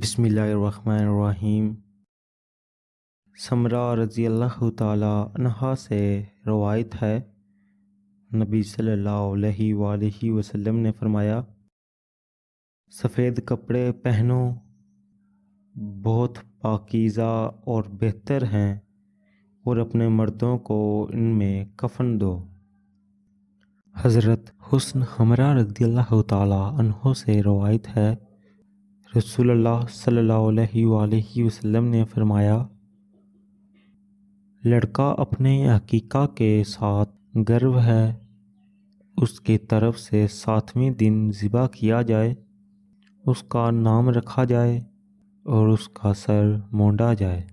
بسم اللہ الرحمن الرحیم۔ سمرہ رضی اللہ تعالیٰ عنہا سے روایت ہے، نبی صلی اللہ علیہ وآلہ وسلم نے فرمایا، سفید کپڑے پہنو، بہت پاکیزہ اور بہتر ہیں، اور اپنے مردوں کو ان میں کفن دو۔ حضرت حسن حمرہ رضی اللہ تعالیٰ عنہ سے روایت ہے، رسول اللہ صلی اللہ علیہ وآلہ وسلم نے فرمایا، لڑکا اپنے عقیقہ کے ساتھ گرو ہے، اس کی طرف سے 7ویں دن ذبح کیا جائے، اس کا نام رکھا جائے اور اس کا سر مونڈا جائے۔